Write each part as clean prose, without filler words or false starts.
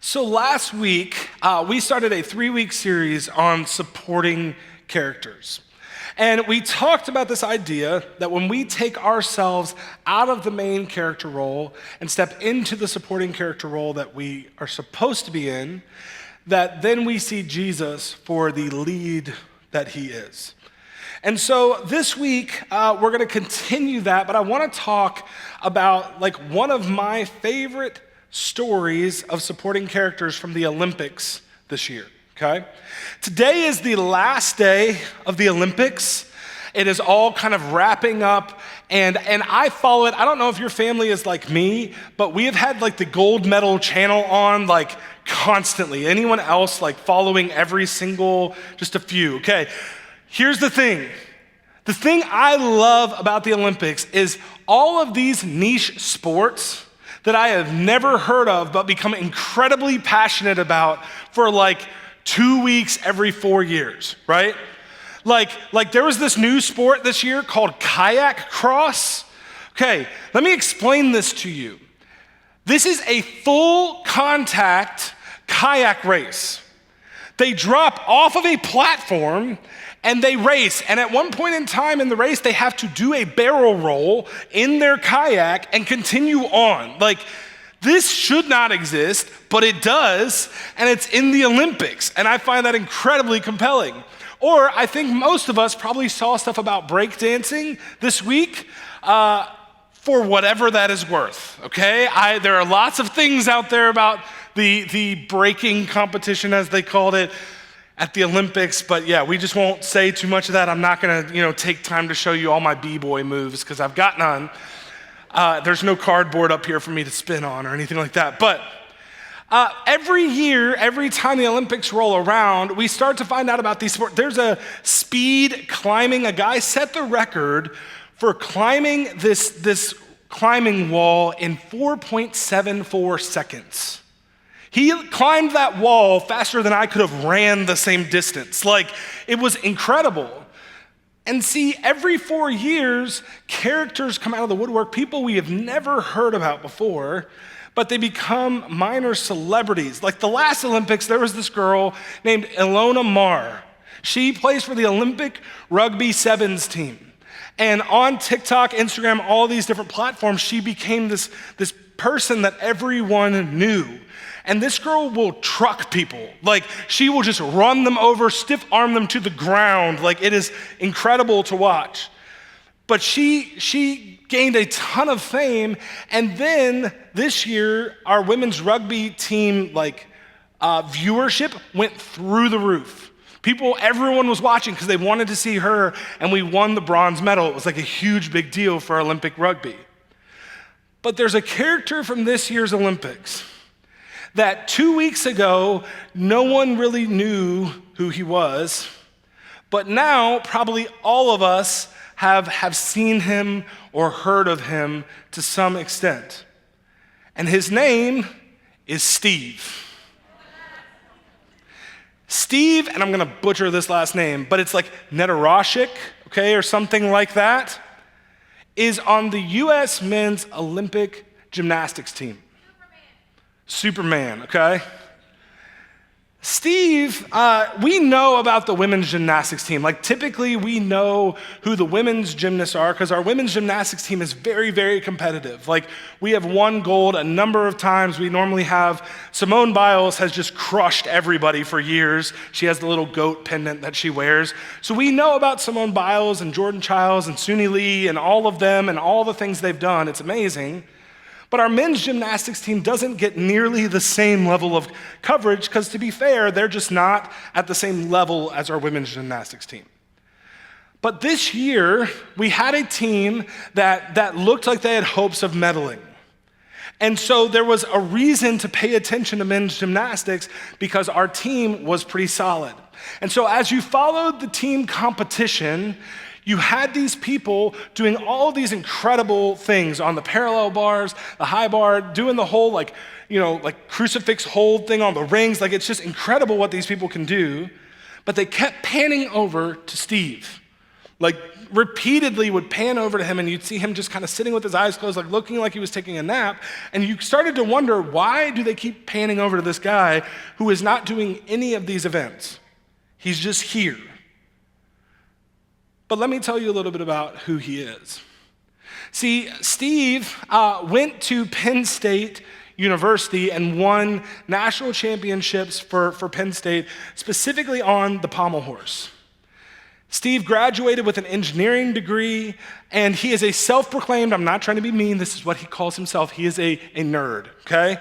So last week, we started a 3-week series on supporting characters. And we talked about this idea that when we take ourselves out of the main character role and step into the supporting character role that we are supposed to be in, that then we see Jesus for the lead that he is. And so this week, we're gonna continue that, but I wanna talk about one of my favorite stories of supporting characters from the Olympics this year, okay? Today is the last day of the Olympics. It is all kind of wrapping up, and I follow it. I don't know if your family is like me, but we have had the gold medal channel on constantly. Anyone else following every single, just a few, okay? Here's the thing. The thing I love about the Olympics is all of these niche sports that I have never heard of but become incredibly passionate about for 2 weeks every 4 years, right? There was this new sport this year called kayak cross. Okay, let me explain this to you. This is a full contact kayak race. They drop off of a platform and they race. And at one point in time in the race, they have to do a barrel roll in their kayak and continue on. This should not exist, but it does, and it's in the Olympics. And I find that incredibly compelling. Or I think most of us probably saw stuff about breakdancing this week, for whatever that is worth, okay? There are lots of things out there about the breaking competition, as they called it, at the Olympics, but yeah, we just won't say too much of that. I'm not gonna, take time to show you all my b-boy moves, because I've got none. There's no cardboard up here for me to spin on or anything like that. But every year, every time the Olympics roll around, we start to find out about these sports. There's a speed climbing. A guy set the record for climbing this climbing wall in 4.74 seconds. He climbed that wall faster than I could have ran the same distance. It was incredible. And see, every 4 years, characters come out of the woodwork, people we have never heard about before, but they become minor celebrities. The last Olympics, there was this girl named Ilona Maher. She plays for the Olympic Rugby Sevens team. And on TikTok, Instagram, all these different platforms, she became this person that everyone knew. And this girl will truck people. She will just run them over, stiff arm them to the ground. It is incredible to watch. But she gained a ton of fame. And then this year, our women's rugby team, viewership went through the roof. Everyone was watching because they wanted to see her, and we won the bronze medal. It was a huge, big deal for Olympic rugby. But there's a character from this year's Olympics that 2 weeks ago, no one really knew who he was, but now probably all of us have seen him or heard of him to some extent. And his name is Steve. Steve, and I'm gonna butcher this last name, but it's Nedorosik, okay, or something like that, is on the US men's Olympic gymnastics team. Superman, okay? Steve, we know about the women's gymnastics team. Typically we know who the women's gymnasts are because our women's gymnastics team is very, very competitive. We have won gold a number of times. We normally have, Simone Biles has just crushed everybody for years. She has the little goat pendant that she wears. So we know about Simone Biles and Jordan Childs and Suni Lee and all of them and all the things they've done. It's amazing. But our men's gymnastics team doesn't get nearly the same level of coverage because, to be fair, they're just not at the same level as our women's gymnastics team. But this year, we had a team that looked like they had hopes of medaling. And so there was a reason to pay attention to men's gymnastics because our team was pretty solid. And so as you followed the team competition, you had these people doing all these incredible things on the parallel bars, the high bar, doing the whole crucifix hold thing on the rings. It's just incredible what these people can do. But they kept panning over to Steve. Like repeatedly would pan over to him and you'd see him just kind of sitting with his eyes closed, like looking like he was taking a nap. And you started to wonder, why do they keep panning over to this guy who is not doing any of these events? He's just here. But let me tell you a little bit about who he is. See, Steve went to Penn State University and won national championships for Penn State, specifically on the pommel horse. Steve graduated with an engineering degree, and he is a self-proclaimed, I'm not trying to be mean, this is what he calls himself, he is a nerd, okay?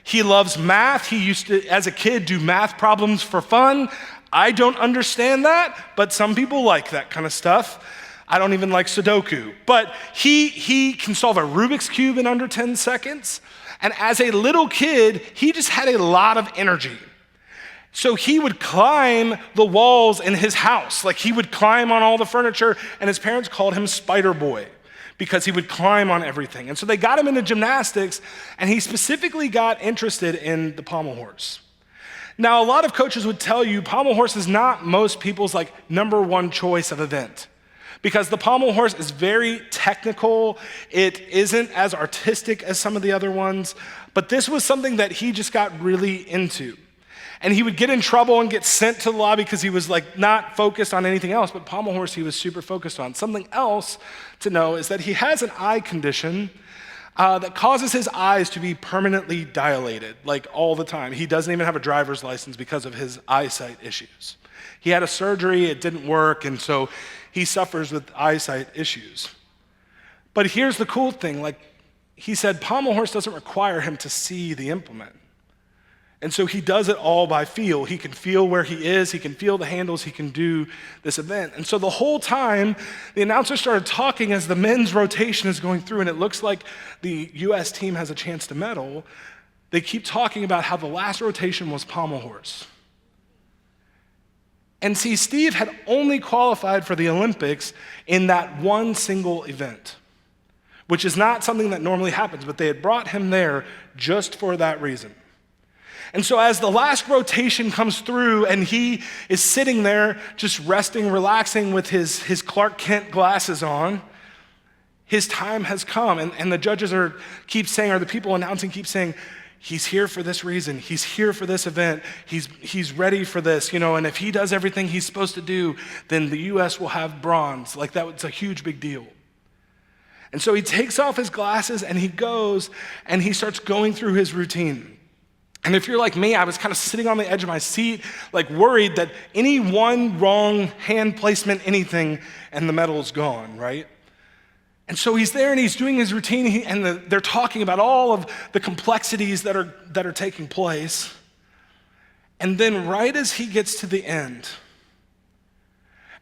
He loves math. He used to, as a kid, do math problems for fun. I don't understand that, but some people like that kind of stuff. I don't even like Sudoku. But he can solve a Rubik's Cube in under 10 seconds. And as a little kid, he just had a lot of energy. So he would climb the walls in his house. Like he would climb on all the furniture, and his parents called him Spider Boy because he would climb on everything. And so they got him into gymnastics, and he specifically got interested in the pommel horse. Now, a lot of coaches would tell you pommel horse is not most people's like number one choice of event because the pommel horse is very technical. It isn't as artistic as some of the other ones, but this was something that he just got really into. And he would get in trouble and get sent to the lobby because he was like not focused on anything else, but pommel horse he was super focused on. Something else to know is that he has an eye condition that causes his eyes to be permanently dilated, like all the time. He doesn't even have a driver's license because of his eyesight issues. He had a surgery, it didn't work, and so he suffers with eyesight issues. But here's the cool thing, like he said, pommel horse doesn't require him to see the implement. And so he does it all by feel. He can feel where he is, he can feel the handles, he can do this event. And so the whole time, the announcer started talking as the men's rotation is going through, and it looks like the US team has a chance to medal. They keep talking about how the last rotation was pommel horse. And see, Steve had only qualified for the Olympics in that one single event, which is not something that normally happens, but they had brought him there just for that reason. And so as the last rotation comes through and he is sitting there just resting, relaxing with his Clark Kent glasses on, his time has come. And the judges keep saying, or the people announcing keep saying, he's here for this reason. He's here for this event. He's ready for this, and if he does everything he's supposed to do, then the US will have bronze. Like that was a huge big deal. And so he takes off his glasses and he goes and he starts going through his routine. And if you're like me, I was kind of sitting on the edge of my seat, like worried that any one wrong hand placement, anything, and the medal's gone, right? And so he's there and he's doing his routine, they're talking about all of the complexities that are taking place. And then right as he gets to the end,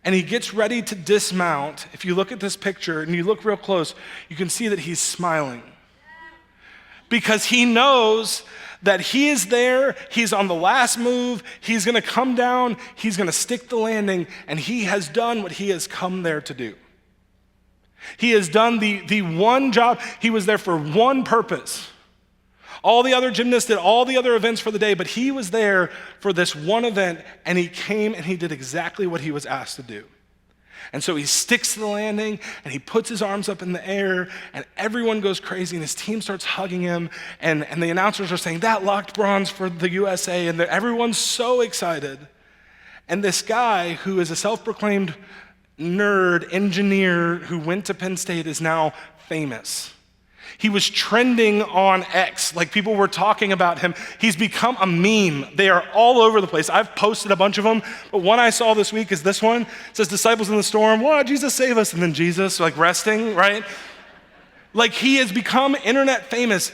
and he gets ready to dismount, if you look at this picture and you look real close, you can see that he's smiling. Because he knows that he is there, he's on the last move, he's gonna come down, he's gonna stick the landing, and he has done what he has come there to do. He has done the one job, he was there for one purpose. All the other gymnasts did all the other events for the day, but he was there for this one event, and he came and he did exactly what he was asked to do. And so he sticks to the landing and he puts his arms up in the air and everyone goes crazy and his team starts hugging him and the announcers are saying, that locked bronze for the USA, and everyone's so excited. And this guy who is a self-proclaimed nerd engineer who went to Penn State is now famous. He was trending on X, like people were talking about him. He's become a meme. They are all over the place. I've posted a bunch of them, but one I saw this week is this one. It says, disciples in the storm, wow, Jesus save us, and then Jesus like resting, right? Like he has become internet famous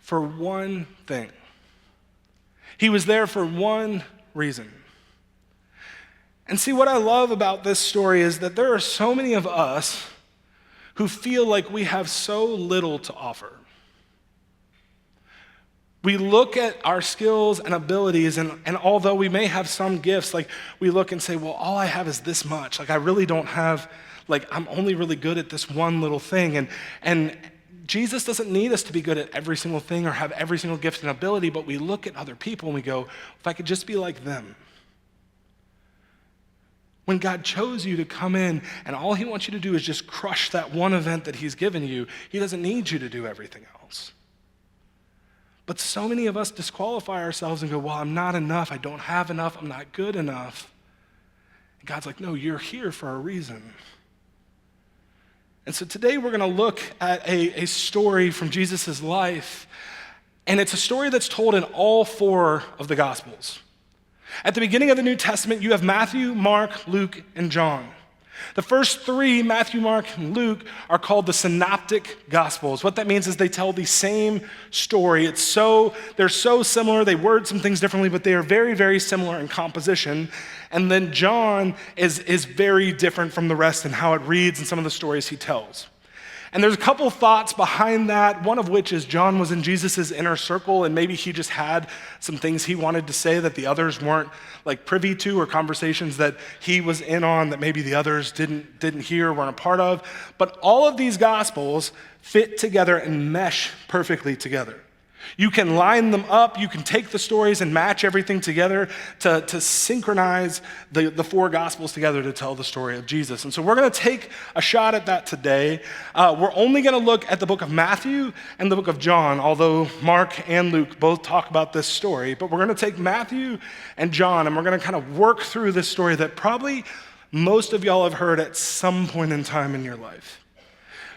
for one thing. He was there for one reason. And see, what I love about this story is that there are so many of us who feel like we have so little to offer. We look at our skills and abilities, and although we may have some gifts, like we look and say, well, all I have is this much. Like I really don't have, like I'm only really good at this one little thing. And Jesus doesn't need us to be good at every single thing or have every single gift and ability, but we look at other people and we go, if I could just be like them. When God chose you to come in and all he wants you to do is just crush that one event that he's given you, he doesn't need you to do everything else. But so many of us disqualify ourselves and go, well, I'm not enough, I don't have enough, I'm not good enough. And God's like, no, you're here for a reason. And so today we're going to look at a story from Jesus' life, and it's a story that's told in all 4 of the Gospels. At the beginning of the New Testament, you have Matthew, Mark, Luke, and John. The first 3, Matthew, Mark, and Luke, are called the synoptic gospels. What that means is they tell the same story. They're so similar, they word some things differently, but they are very, very similar in composition. And then John is very different from the rest in how it reads and some of the stories he tells. And there's a couple thoughts behind that, one of which is John was in Jesus' inner circle, and maybe he just had some things he wanted to say that the others weren't like privy to, or conversations that he was in on that maybe the others didn't hear, weren't a part of. But all of these gospels fit together and mesh perfectly together. You can line them up, you can take the stories and match everything together to synchronize the 4 gospels together to tell the story of Jesus. And so we're going to take a shot at that today. We're only going to look at the book of Matthew and the book of John, although Mark and Luke both talk about this story. But we're going to take Matthew and John, and we're going to kind of work through this story that probably most of y'all have heard at some point in time in your life.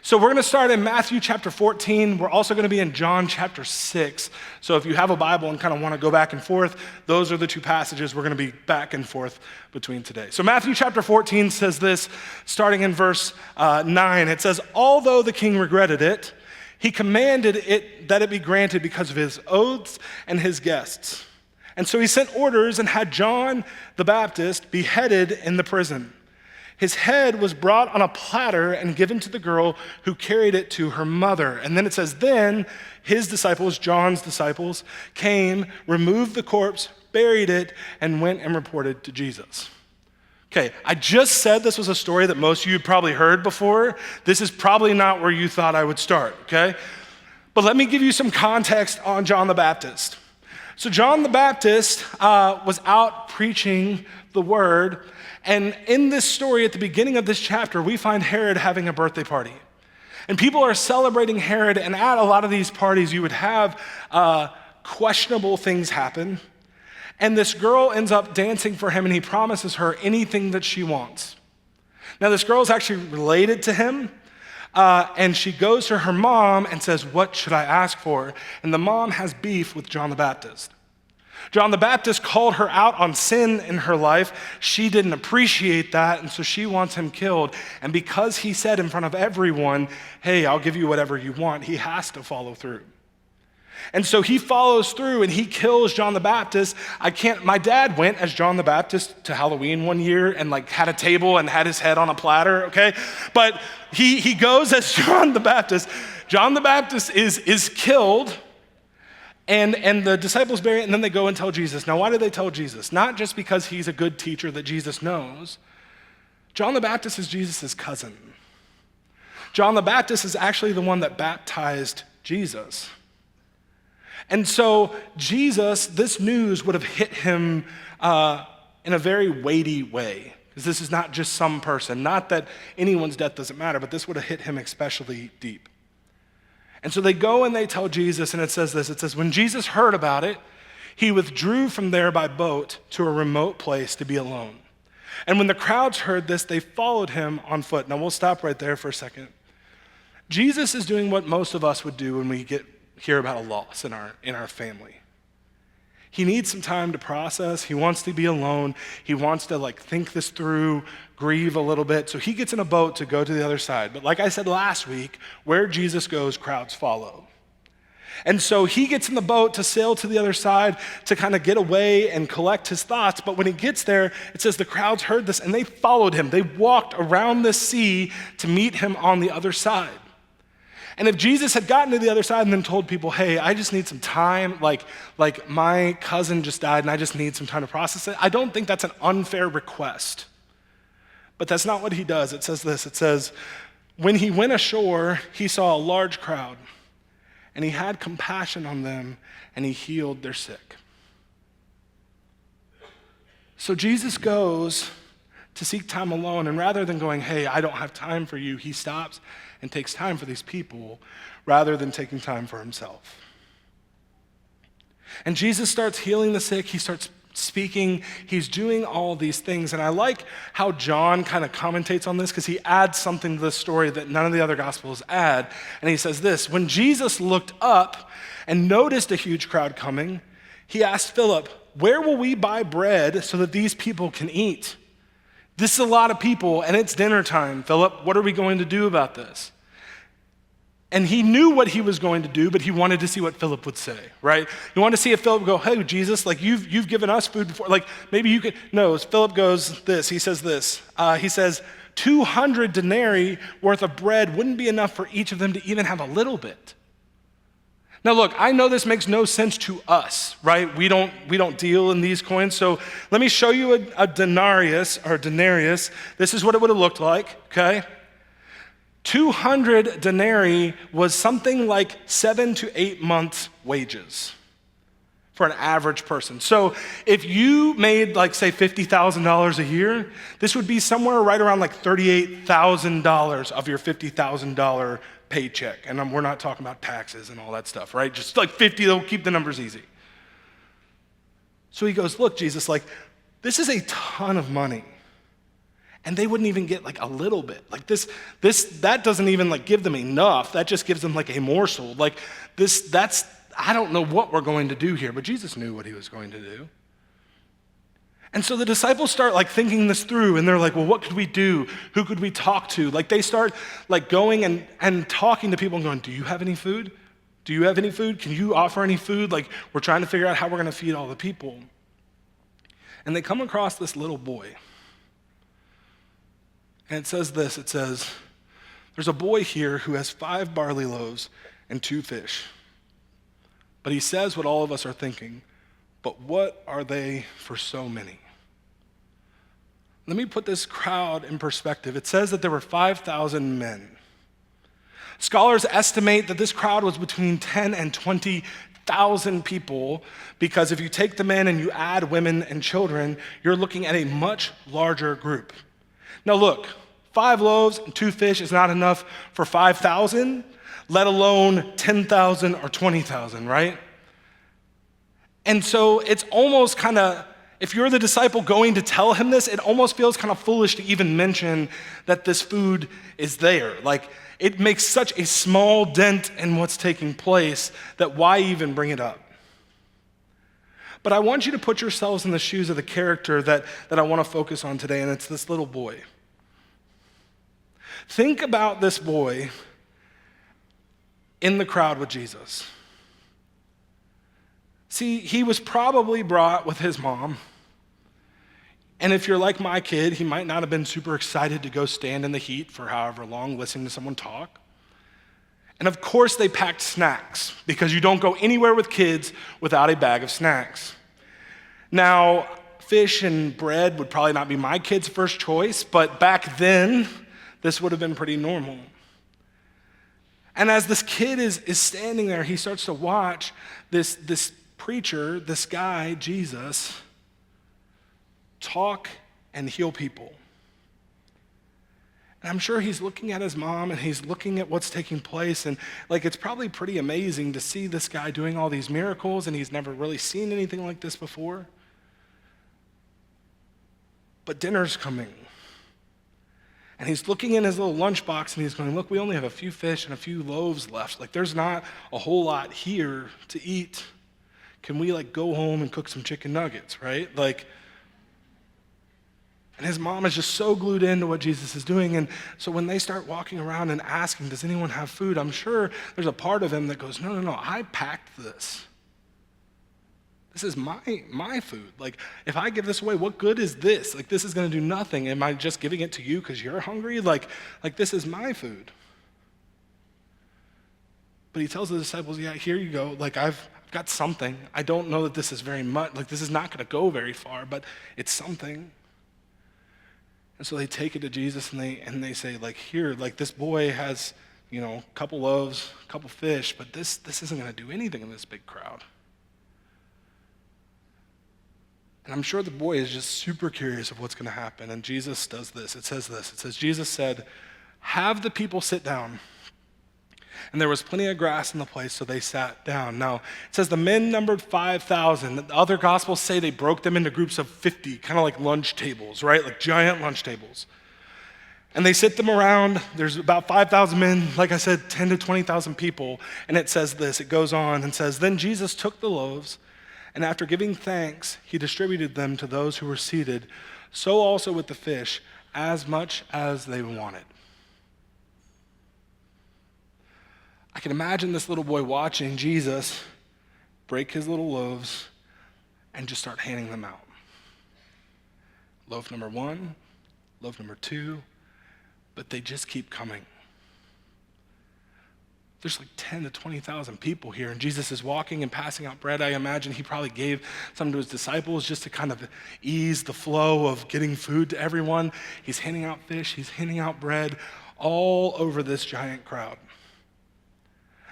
So we're going to start in Matthew chapter 14. We're also going to be in John chapter 6. So if you have a Bible and kind of want to go back and forth, those are the 2 passages we're going to be back and forth between today. So Matthew chapter 14 says this, starting in verse 9. It says, although the king regretted it, he commanded it that it be granted because of his oaths and his guests. And so he sent orders and had John the Baptist beheaded in the prison. His head was brought on a platter and given to the girl who carried it to her mother. And then it says, then his disciples, John's disciples, came, removed the corpse, buried it, and went and reported to Jesus. Okay, I just said this was a story that most of you had probably heard before. This is probably not where you thought I would start, okay? But let me give you some context on John the Baptist. So John the Baptist was out preaching the word. And in this story, at the beginning of this chapter, we find Herod having a birthday party. And people are celebrating Herod, and at a lot of these parties, you would have questionable things happen. And this girl ends up dancing for him, and he promises her anything that she wants. Now, this girl is actually related to him, and she goes to her mom and says, what should I ask for? And the mom has beef with John the Baptist. John the Baptist called her out on sin in her life. She didn't appreciate that, and so she wants him killed. And because he said in front of everyone, hey, I'll give you whatever you want, he has to follow through. And so he follows through and he kills John the Baptist. My dad went as John the Baptist to Halloween one year and had a table and had his head on a platter, okay? But he goes as John the Baptist. John the Baptist is killed. And the disciples bury it, and then they go and tell Jesus. Now, why do they tell Jesus? Not just because he's a good teacher that Jesus knows. John the Baptist is Jesus' cousin. John the Baptist is actually the one that baptized Jesus. And so Jesus, this news would have hit him in a very weighty way. Because this is not just some person. Not that anyone's death doesn't matter, but this would have hit him especially deep. And so they go and they tell Jesus, and it says this. It says, when Jesus heard about it, he withdrew from there by boat to a remote place to be alone. And when the crowds heard this, they followed him on foot. Now we'll stop right there for a second. Jesus is doing what most of us would do when we hear about a loss in our family. He needs some time to process. He wants to be alone. He wants to think this through, grieve a little bit. So he gets in a boat to go to the other side. But like I said last week, where Jesus goes, crowds follow. And so he gets in the boat to sail to the other side to kind of get away and collect his thoughts. But when he gets there, it says the crowds heard this and they followed him. They walked around the sea to meet him on the other side. And if Jesus had gotten to the other side and then told people, hey, I just need some time, like my cousin just died and I just need some time to process it, I don't think that's an unfair request. But that's not what he does. It says this, it says, when he went ashore, he saw a large crowd and he had compassion on them and he healed their sick. So Jesus goes to seek time alone. And rather than going, hey, I don't have time for you, he stops and takes time for these people rather than taking time for himself. And Jesus starts healing the sick. He starts speaking. He's doing all these things. And I like how John kind of commentates on this because he adds something to the story that none of the other gospels add. And he says this: when Jesus looked up and noticed a huge crowd coming, he asked Philip, where will we buy bread so that these people can eat? This is a lot of people and it's dinner time. Philip, what are we going to do about this? And he knew what he was going to do, but he wanted to see what Philip would say, right? He wanted to see if Philip would go, hey, Jesus, like you've given us food before. Like maybe you could. No, Philip goes this. He says this. He says, 200 denarii worth of bread wouldn't be enough for each of them to even have a little bit. Now look, I know this makes no sense to us, right? We don't deal in these coins. So let me show you a denarius. This is what it would have looked like, okay? 200 denarii was something like 7 to 8 months' wages for an average person. So if you made like say $50,000 a year, this would be somewhere right around like $38,000 of your $50,000 paycheck. And we're not talking about taxes and all that stuff, right? Just like 50, they'll keep the numbers easy. So he goes, look, Jesus, like this is a ton of money. And they wouldn't even get like a little bit. Like that doesn't even like give them enough. That just gives them like a morsel. Like I don't know what we're going to do here, but Jesus knew what he was going to do. And so the disciples start like thinking this through and they're like, well, what could we do? Who could we talk to? Like they start like going and talking to people and going, do you have any food? Do you have any food? Can you offer any food? Like we're trying to figure out how we're going to feed all the people. And they come across this little boy. And it says this, it says, there's a boy here who has 5 barley loaves and 2 fish. But he says what all of us are thinking, but what are they for so many? Let me put this crowd in perspective. It says that there were 5,000 men. Scholars estimate that this crowd was between 10 and 20,000 people, because if you take the men and you add women and children, you're looking at a much larger group. Now look, 5 loaves and 2 fish is not enough for 5,000, let alone 10,000 or 20,000, right? And so it's almost kind of, if you're the disciple going to tell him this, it almost feels kind of foolish to even mention that this food is there. Like it makes such a small dent in what's taking place that why even bring it up? But I want you to put yourselves in the shoes of the character that I want to focus on today, and it's this little boy. Think about this boy in the crowd with Jesus. See, he was probably brought with his mom. And if you're like my kid, he might not have been super excited to go stand in the heat for however long listening to someone talk. And of course they packed snacks, because you don't go anywhere with kids without a bag of snacks. Now, fish and bread would probably not be my kid's first choice, but back then, this would have been pretty normal. And as this kid is standing there, he starts to watch this preacher, this guy, Jesus, talk and heal people. And I'm sure he's looking at his mom and he's looking at what's taking place, and like it's probably pretty amazing to see this guy doing all these miracles, and he's never really seen anything like this before. But dinner's coming. And he's looking in his little lunchbox and he's going, look, we only have a few fish and a few loaves left. Like there's not a whole lot here to eat. Can we like go home and cook some chicken nuggets, right? Like, and his mom is just so glued into what Jesus is doing. And so when they start walking around and asking, does anyone have food? I'm sure there's a part of him that goes, no, I packed this. This is my food. Like, if I give this away, what good is this? Like, this is going to do nothing. Am I just giving it to you because you're hungry? Like this is my food. But he tells the disciples, yeah, here you go. Like, I've got something. I don't know that this is very much. Like, this is not going to go very far, but it's something. And so they take it to Jesus and they say, like, here, like, this boy has, a couple loaves, a couple fish, but this isn't going to do anything in this big crowd. And I'm sure the boy is just super curious of what's going to happen. And Jesus does this. It says, Jesus said, have the people sit down. And there was plenty of grass in the place, so they sat down. Now, it says the men numbered 5,000. The other gospels say they broke them into groups of 50, kind of like lunch tables, right? Like giant lunch tables. And they sit them around. There's about 5,000 men, like I said, 10 to 20,000 people. And it says this, it goes on and says, then Jesus took the loaves, and after giving thanks, he distributed them to those who were seated, so also with the fish, as much as they wanted. I can imagine this little boy watching Jesus break his little loaves and just start handing them out. Loaf number 1, loaf number 2, but they just keep coming. There's like 10 to 20,000 people here, and Jesus is walking and passing out bread. I imagine he probably gave some to his disciples just to kind of ease the flow of getting food to everyone. He's handing out fish, he's handing out bread all over this giant crowd.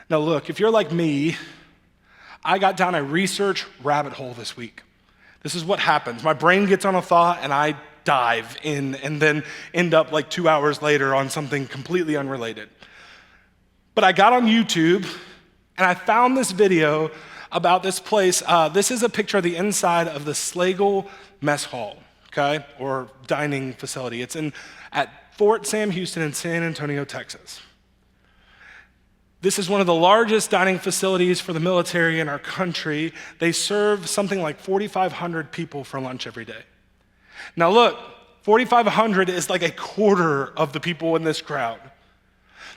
Now look, if you're like me, I got down a research rabbit hole this week. This is what happens. My brain gets on a thought and I dive in and then end up like 2 hours later on something completely unrelated. But I got on YouTube and I found this video about this place. This is a picture of the inside of the Slagle Mess Hall, okay, or dining facility. It's at Fort Sam Houston in San Antonio, Texas. This is one of the largest dining facilities for the military in our country. They serve something like 4,500 people for lunch every day. Now look, 4,500 is like a quarter of the people in this crowd.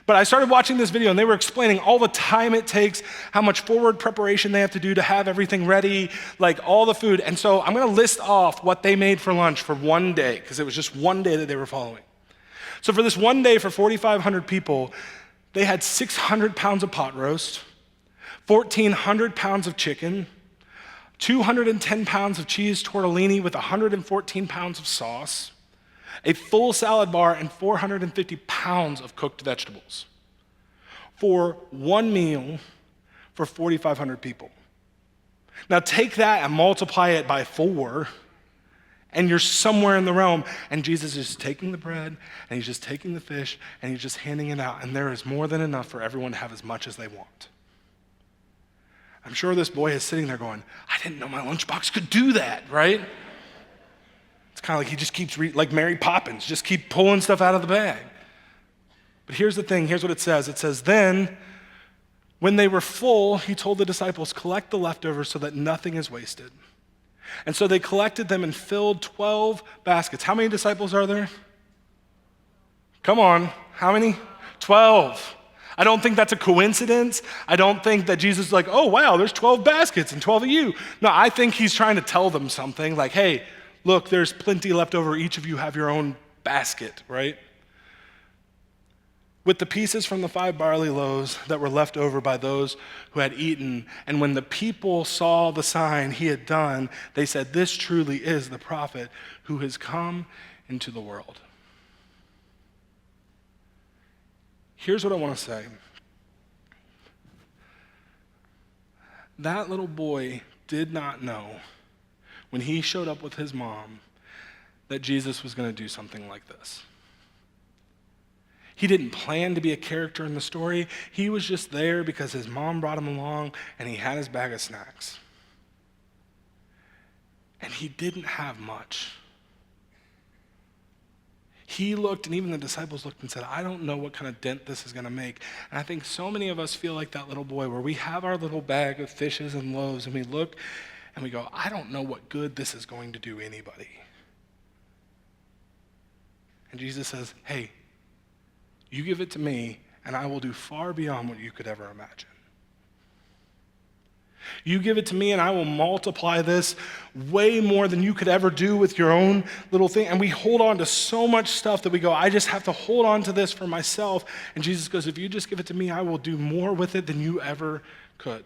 But I started watching this video and they were explaining all the time it takes, how much forward preparation they have to do to have everything ready, like all the food. And so I'm gonna list off what they made for lunch for one day, because it was just one day that they were following. So for this one day for 4,500 people, they had 600 pounds of pot roast, 1,400 pounds of chicken, 210 pounds of cheese tortellini with 114 pounds of sauce, a full salad bar, and 450 pounds of cooked vegetables for one meal for 4,500 people. Now take that and multiply it by 4, and you're somewhere in the realm. And Jesus is just taking the bread, and he's just taking the fish, and he's just handing it out. And there is more than enough for everyone to have as much as they want. I'm sure this boy is sitting there going, I didn't know my lunchbox could do that, right? It's kind of like he just keeps, like Mary Poppins, just keep pulling stuff out of the bag. But here's the thing, here's what it says. It says, then, when they were full, he told the disciples, collect the leftovers so that nothing is wasted. And so they collected them and filled 12 baskets. How many disciples are there? Come on, how many? 12. I don't think that's a coincidence. I don't think that Jesus is like, oh wow, there's 12 baskets and 12 of you. No, I think he's trying to tell them something like, hey, look, there's plenty left over. Each of you have your own basket, right? With the pieces from the 5 barley loaves that were left over by those who had eaten. And when the people saw the sign he had done, they said, this truly is the prophet who has come into the world. Here's what I want to say. That little boy did not know when he showed up with his mom that Jesus was going to do something like this. He didn't plan to be a character in the story. He was just there because his mom brought him along and he had his bag of snacks. And he didn't have much. He looked, and even the disciples looked and said, I don't know what kind of dent this is going to make. And I think so many of us feel like that little boy where we have our little bag of fishes and loaves and we look and we go, I don't know what good this is going to do anybody. And Jesus says, hey, you give it to me, and I will do far beyond what you could ever imagine. You give it to me, and I will multiply this way more than you could ever do with your own little thing. And we hold on to so much stuff that we go, I just have to hold on to this for myself. And Jesus goes, if you just give it to me, I will do more with it than you ever could.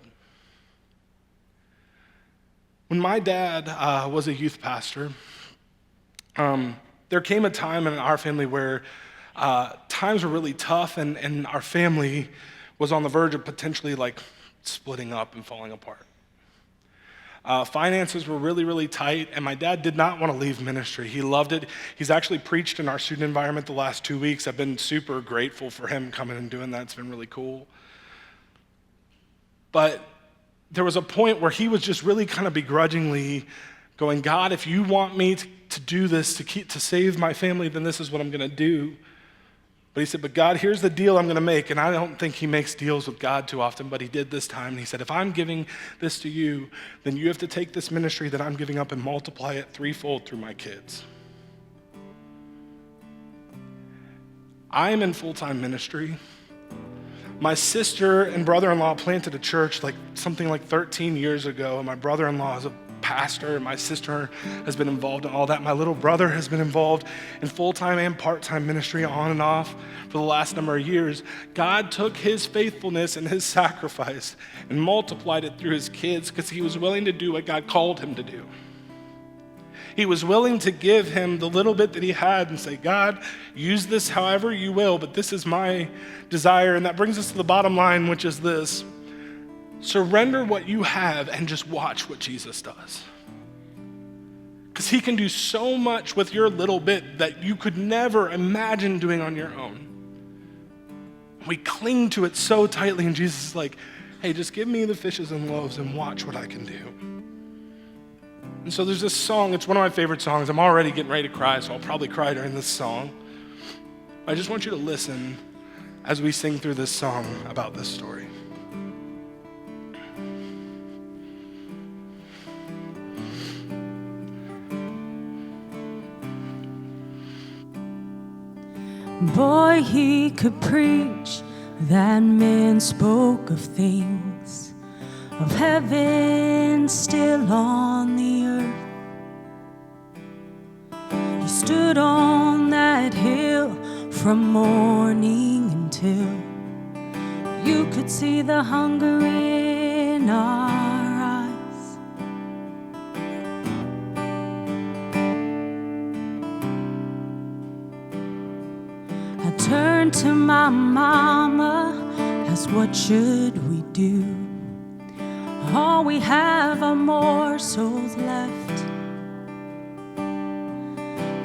When my dad was a youth pastor, there came a time in our family where times were really tough, and our family was on the verge of potentially like splitting up and falling apart. Finances were really, really tight, and my dad did not want to leave ministry. He loved it. He's actually preached in our student environment the last 2 weeks. I've been super grateful for him coming and doing that. It's been really cool. But there was a point where he was just really kind of begrudgingly going, God, if you want me to do this, to save my family, then this is what I'm going to do. But he said, but God, here's the deal I'm going to make. And I don't think he makes deals with God too often, but he did this time. And he said, if I'm giving this to you, then you have to take this ministry that I'm giving up and multiply it threefold through my kids. I am in full-time ministry. My sister and brother-in-law planted a church something like 13 years ago, and my brother-in-law is a pastor, and my sister has been involved in all that. My little brother has been involved in full-time and part-time ministry on and off for the last number of years. God took his faithfulness and his sacrifice and multiplied it through his kids because he was willing to do what God called him to do. He was willing to give him the little bit that he had and say, God, use this however you will, but this is my desire. And that brings us to the bottom line, which is this. Surrender what you have and just watch what Jesus does. Because he can do so much with your little bit that you could never imagine doing on your own. We cling to it so tightly, and Jesus is like, hey, just give me the fishes and loaves and watch what I can do. And so there's this song, it's one of my favorite songs. I'm already getting ready to cry, so I'll probably cry during this song. I just want you to listen as we sing through this song about this story. Boy, he could preach. That man spoke of things of heaven still on the earth. He stood on that hill from morning until you could see the hunger in our eyes. I turned to my mama, asked what should we do? All we have are morsels left.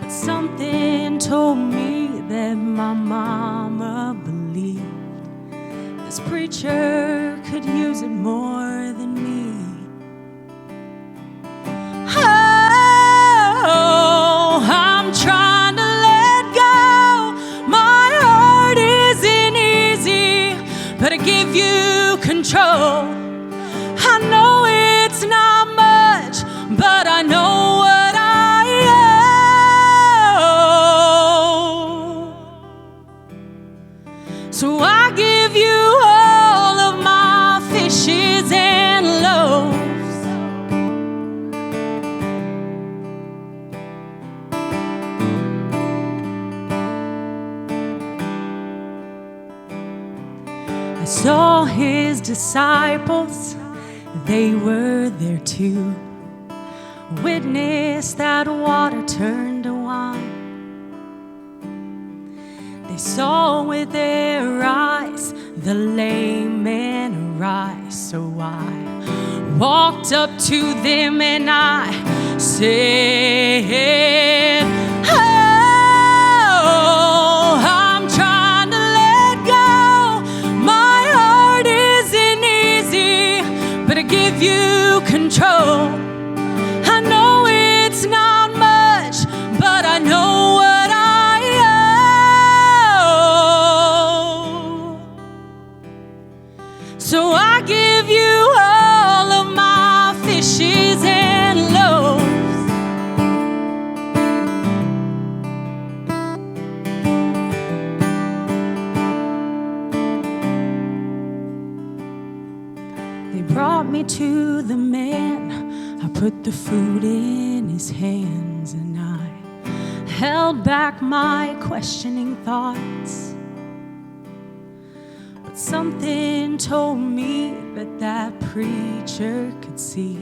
But something told me that my mama believed this preacher could use it more than me. Oh, I'm trying to let go. My heart isn't easy, but I give you control. I know it's not much, but I know what I owe. So I give you all of my fishes and loaves. I saw his disciples, they were there too. Witness that water turned to wine. They saw with their eyes the lame man arise. So I walked up to them and I said, oh, I'm trying to let go. My heart isn't easy, but I give you control. I know it's not much, but I know what I owe. So I give you all of my fishes and loaves. They brought me to the man. I put the food in his hands and I held back my questioning thoughts. But something told me that preacher could see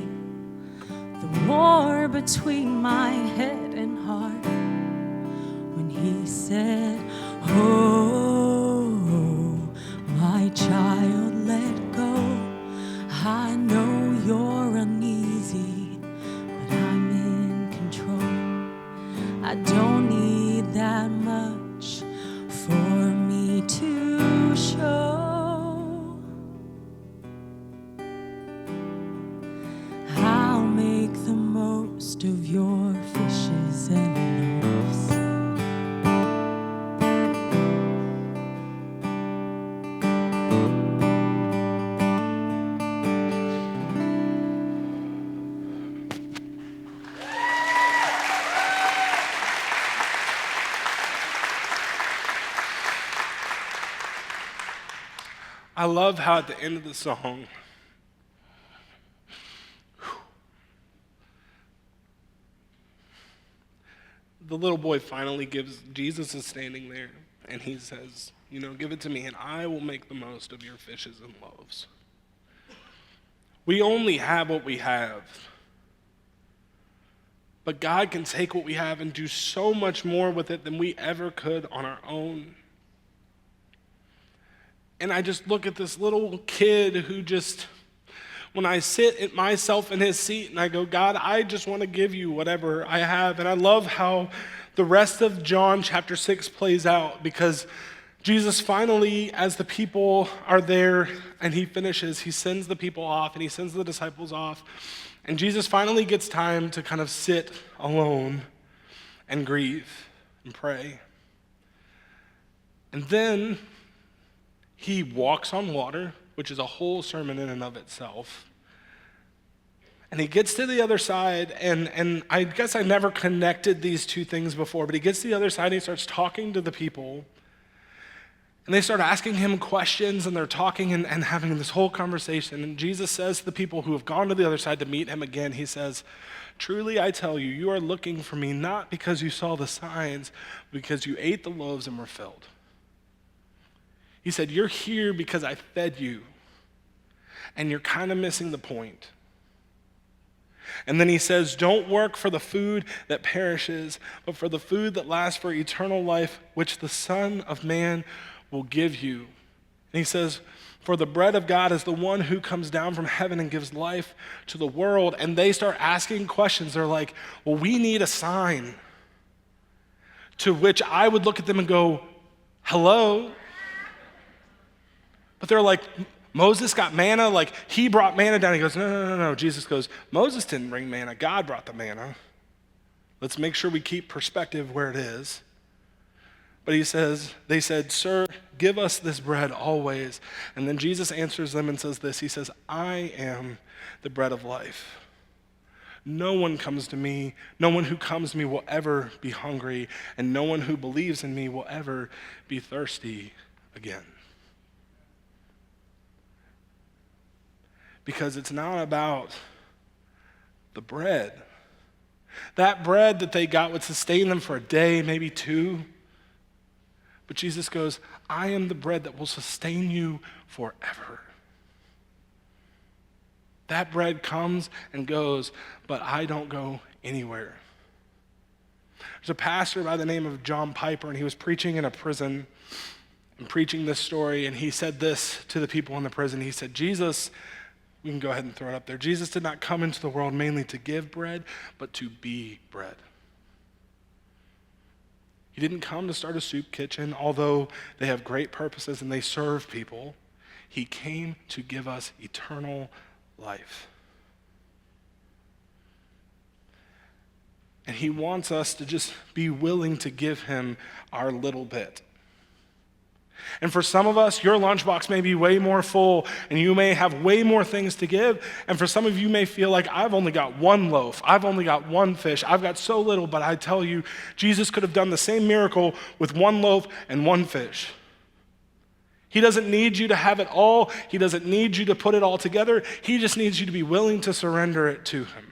the war between my head and heart when he said, oh, my child, let go. I know you're uneasy, I don't need that much for me to show. I'll make the most of your fishes and loaves. I love how at the end of the song, the little boy finally gives, Jesus is standing there, and he says, give it to me, and I will make the most of your fishes and loaves. We only have what we have. But God can take what we have and do so much more with it than we ever could on our own. And I just look at this little kid who when I sit at myself in his seat and I go, God, I just want to give you whatever I have. And I love how the rest of John chapter 6 plays out, because Jesus finally, as the people are there and he finishes, he sends the people off and he sends the disciples off. And Jesus finally gets time to kind of sit alone and grieve and pray. And then he walks on water, which is a whole sermon in and of itself. And he gets to the other side, and I guess I never connected these two things before, but he gets to the other side and he starts talking to the people. And they start asking him questions, and they're talking and having this whole conversation. And Jesus says to the people who have gone to the other side to meet him again, he says, truly I tell you, you are looking for me not because you saw the signs, but because you ate the loaves and were filled. He said, you're here because I fed you, and you're kind of missing the point. And then he says, don't work for the food that perishes, but for the food that lasts for eternal life, which the Son of Man will give you. And he says, for the bread of God is the one who comes down from heaven and gives life to the world. And they start asking questions. They're like, well, we need a sign. To which I would look at them and go, hello? But they're like, Moses got manna, like he brought manna down. He goes, no. Jesus goes, Moses didn't bring manna, God brought the manna. Let's make sure we keep perspective where it is. But they said, sir, give us this bread always. And then Jesus answers them and says this, he says, I am the bread of life. No one comes to me, no one who comes to me will ever be hungry, and no one who believes in me will ever be thirsty again. Because it's not about the bread. That bread that they got would sustain them for a day, maybe two. But Jesus goes, I am the bread that will sustain you forever. That bread comes and goes, but I don't go anywhere. There's a pastor by the name of John Piper, and he was preaching in a prison and preaching this story, and he said this to the people in the prison. He said, Jesus, we can go ahead and throw it up there. Jesus did not come into the world mainly to give bread, but to be bread. He didn't come to start a soup kitchen, although they have great purposes and they serve people. He came to give us eternal life. And he wants us to just be willing to give him our little bit. And for some of us, your lunchbox may be way more full and you may have way more things to give. And for some of you may feel like, I've only got one loaf. I've only got one fish. I've got so little, but I tell you, Jesus could have done the same miracle with one loaf and one fish. He doesn't need you to have it all. He doesn't need you to put it all together. He just needs you to be willing to surrender it to him.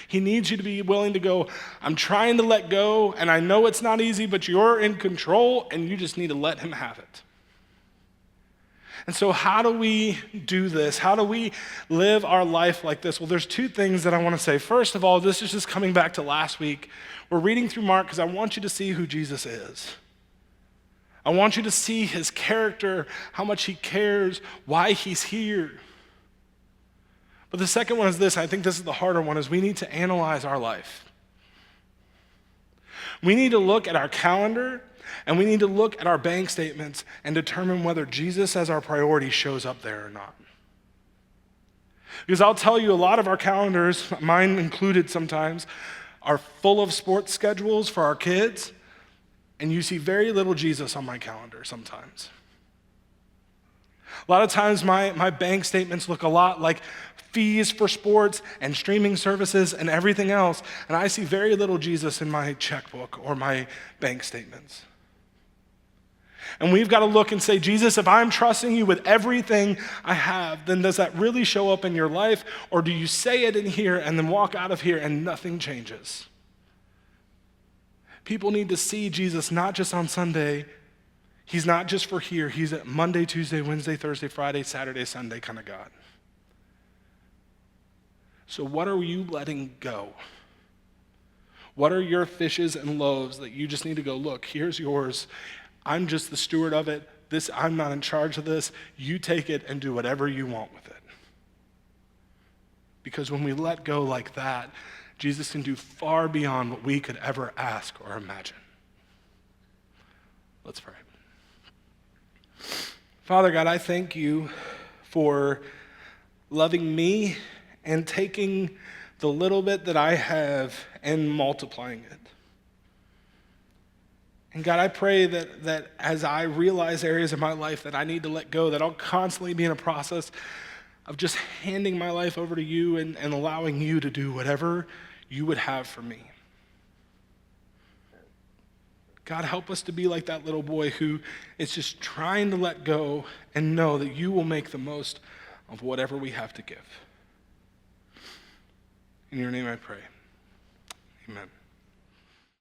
He needs you to be willing to go, I'm trying to let go, and I know it's not easy, but you're in control, and you just need to let him have it. And so how do we do this? How do we live our life like this? Well, there's two things that I want to say. First of all, this is just coming back to last week. We're reading through Mark because I want you to see who Jesus is. I want you to see his character, how much he cares, why he's here. But the second one is this, I think this is the harder one, is we need to analyze our life. We need to look at our calendar and we need to look at our bank statements and determine whether Jesus as our priority shows up there or not. Because I'll tell you, a lot of our calendars, mine included sometimes, are full of sports schedules for our kids, and you see very little Jesus on my calendar sometimes. A lot of times my bank statements look a lot like fees for sports and streaming services and everything else, and I see very little Jesus in my checkbook or my bank statements. And we've got to look and say, Jesus, if I'm trusting you with everything I have, then does that really show up in your life? Or do you say it in here and then walk out of here and nothing changes? People need to see Jesus not just on Sunday. He's not just for here. He's a Monday, Tuesday, Wednesday, Thursday, Friday, Saturday, Sunday kind of God. So what are you letting go? What are your fishes and loaves that you just need to go, look, here's yours. I'm just the steward of it. I'm not in charge of this. You take it and do whatever you want with it. Because when we let go like that, Jesus can do far beyond what we could ever ask or imagine. Let's pray. Father God, I thank you for loving me and taking the little bit that I have and multiplying it. And God, I pray that as I realize areas of my life that I need to let go, that I'll constantly be in a process of just handing my life over to you and allowing you to do whatever you would have for me. God, help us to be like that little boy who is just trying to let go and know that you will make the most of whatever we have to give. In your name I pray. Amen.